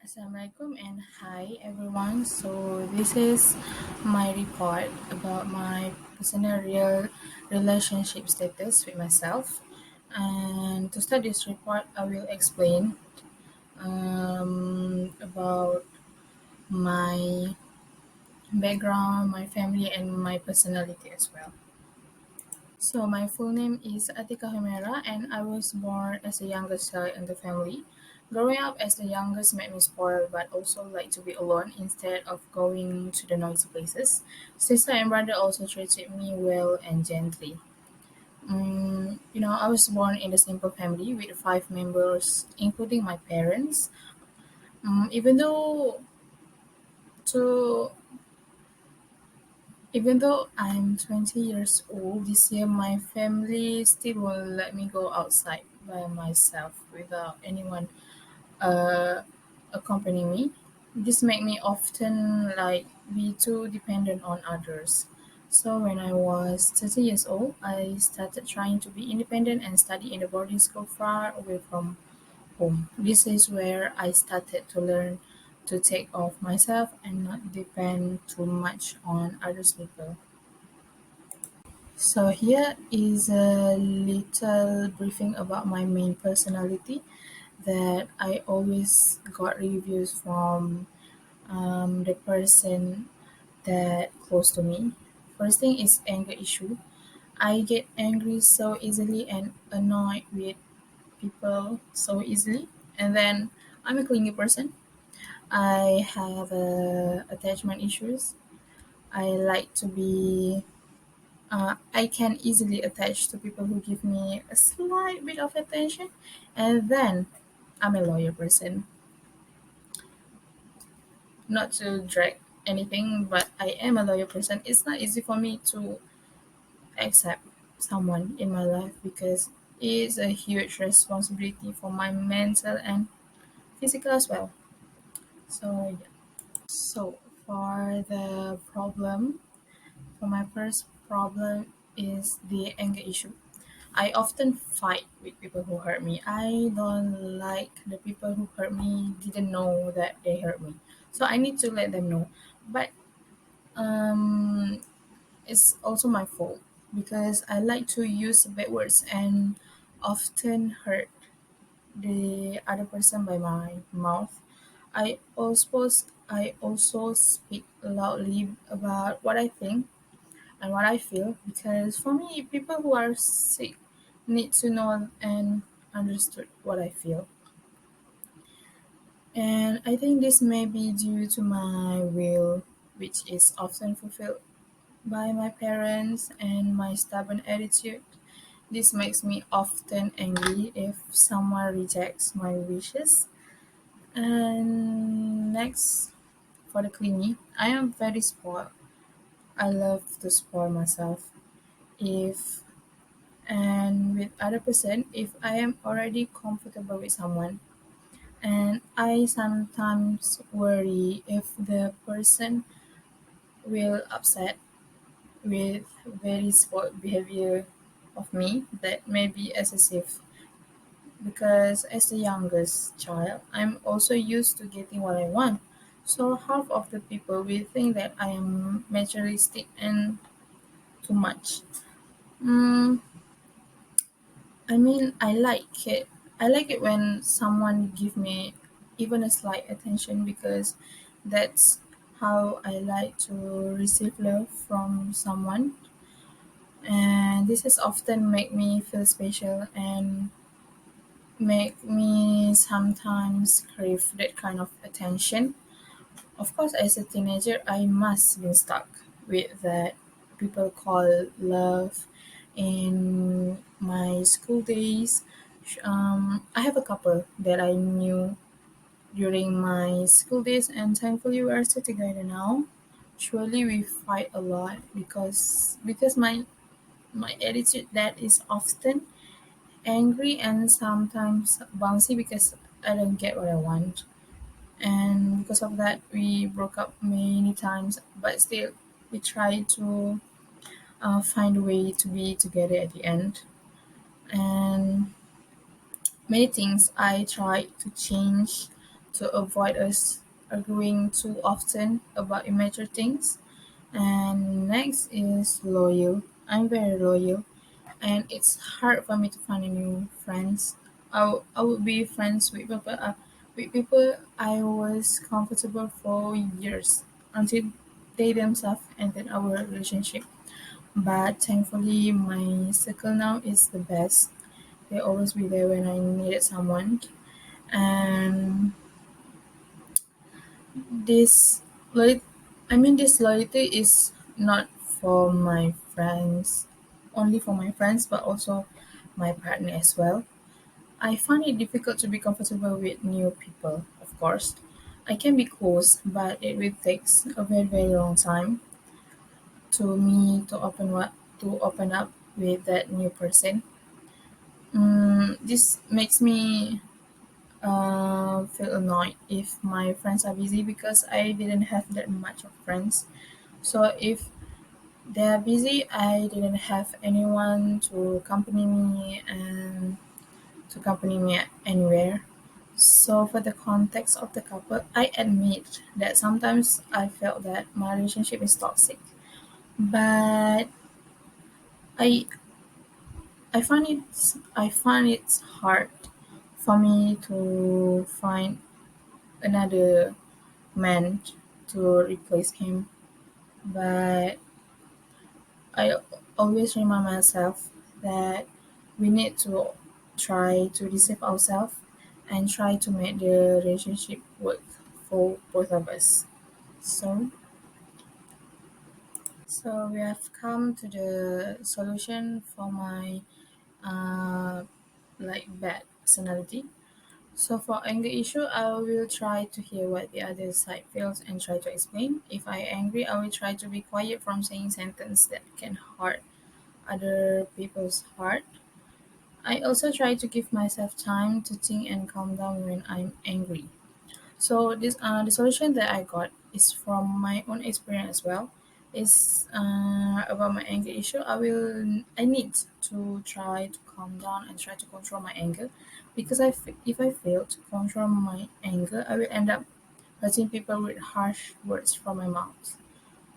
Assalamualaikum and hi everyone. So this is my report about my personal real relationship status with myself. And to start this report, I will explain about my background, my family, and my personality as well. So my full name is Atika Humera, and I was born as the youngest child in the family. Growing up as the youngest made me spoiled, but also like to be alone instead of going to the noisy places. Sister and brother also treated me well and gently. I was born in a simple family with five members, including my parents. Even though to Even though I'm 20 years old this year, my family still won't let me go outside by myself without anyone uh, accompanying me. This make me often like be too dependent on others. So when I was 30 years old, I started trying to be independent and study in a boarding school far away from home. This is where I started to learn to take off myself and not depend too much on others people. So here is a little briefing about my main personality that I always got reviews from the person that close to me. First thing is anger issue. I get angry so easily and annoyed with people so easily. And then I'm a clingy person. I have attachment issues. I like to be I can easily attach to people who give me a slight bit of attention, and then I'm a loyal person. Not to drag anything, but I am a loyal person. It's not easy for me to accept someone in my life because it's a huge responsibility for my mental and physical as well. So yeah. So for the problem, for my first problem is the anger issue. I often fight with people who hurt me. I don't like the people who hurt me didn't know that they hurt me. So I need to let them know. But um, it's also my fault because I like to use bad words and often hurt the other person by my mouth. I also speak loudly about what I think and what I feel because for me, people who are sick need to know and understood what I feel. And I think this may be due to my will, which is often fulfilled by my parents, and my stubborn attitude. This makes me often angry if someone rejects my wishes. And next, for the clingy, I am very spoiled. I love to spoil myself. If and with other person if I am already comfortable with someone, and I sometimes worry if the person will upset with very spoiled behavior of me that may be excessive because as the youngest child I'm also used to getting what I want, so half of the people will think that I am materialistic and too much. mm, I like it. I like it when someone give me even a slight attention because that's how I like to receive love from someone. And this has often make me feel special and make me sometimes crave that kind of attention. Of course, as a teenager, I must be stuck with that people call love in my school days. I have a couple that I knew during my school days, and thankfully we are still together now. Surely we fight a lot because my attitude that is often angry and sometimes bouncy because I don't get what I want, and because of that we broke up many times, but still we try to find a way to be together at the end. And many things I tried to change to avoid us arguing too often about immature things. And next is loyal. I'm very loyal, and it's hard for me to find a new friends. I would be friends with people I was comfortable for years until they themselves ended our relationship. But thankfully, my circle now is the best. They always be there when I needed someone. And this loyalty, this loyalty is not for my friends, only for my friends, but also my partner as well. I find it difficult to be comfortable with new people, of course. I can be close, but it will take a very, very long time to me to open up with that new person. This makes me feel annoyed if my friends are busy because I didn't have that much of friends. So if they are busy, I didn't have anyone to accompany me and to accompany me anywhere. So for the context of the couple, I admit that sometimes I felt that my relationship is toxic. But I I find it hard for me to find another man to replace him. But I always remind myself that we need to try to deceive ourselves and try to make the relationship work for both of us. So, so we have come to the solution for my uh, bad personality. So for anger issue, I will try to hear what the other side feels and try to explain. If I angry, I will try to be quiet from saying sentence that can hurt other people's heart. I also try to give myself time to think and calm down when I'm angry. So this the solution that I got is from my own experience as well. Is about my anger issue. I need to try to calm down and try to control my anger, because if I fail to control my anger, I will end up hurting people with harsh words from my mouth.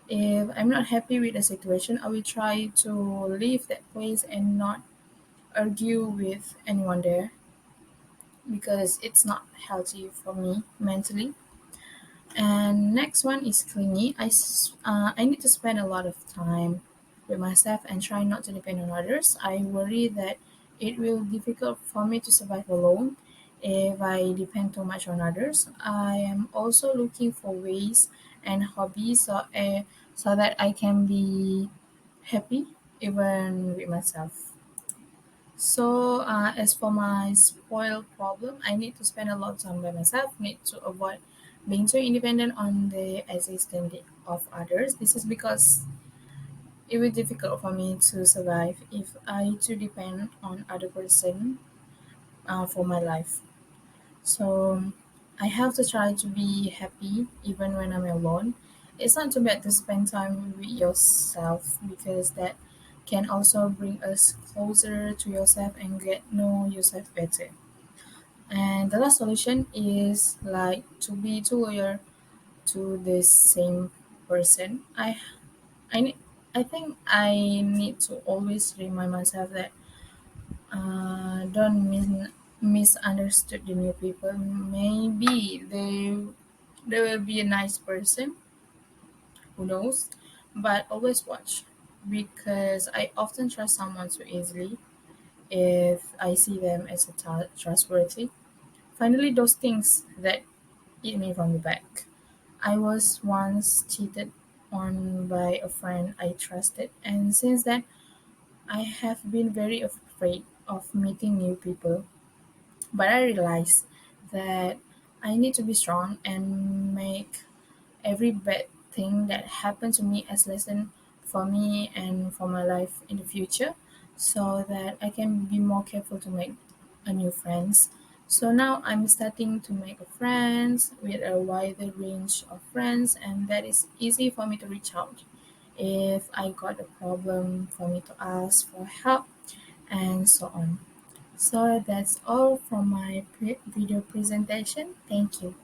If I'm not happy with the situation, I will try to leave that place and not argue with anyone there, because it's not healthy for me mentally. And next one is clingy. I need to spend a lot of time with myself and try not to depend on others. I worry that it will be difficult for me to survive alone if I depend too much on others. I am also looking for ways and hobbies so that I can be happy even with myself. So, as for my spoil problem, I need to spend a lot of time by myself, need to avoid being too independent on the existence of others. This is because it will be difficult for me to survive if I too depend on other person for my life. So, I have to try to be happy even when I'm alone. It's not too bad to spend time with yourself, because that can also bring us closer to yourself and get know yourself better. And the last solution is like to be too loyal to the same person. I need, I think I need to always remind myself that don't misunderstood the new people. Maybe they will be a nice person, who knows? But always watch, because I often trust someone too easily if I see them as trustworthy. Finally, those things that eat me from the back. I was once cheated on by a friend I trusted, and since then, I have been very afraid of meeting new people. But I realized that I need to be strong and make every bad thing that happened to me as lesson for me and for my life in the future, so that I can be more careful to make a new friends. So now I'm starting to make a friends with a wider range of friends, and that is easy for me to reach out if I got a problem, for me to ask for help, and so on. So that's all from my video presentation. Thank you.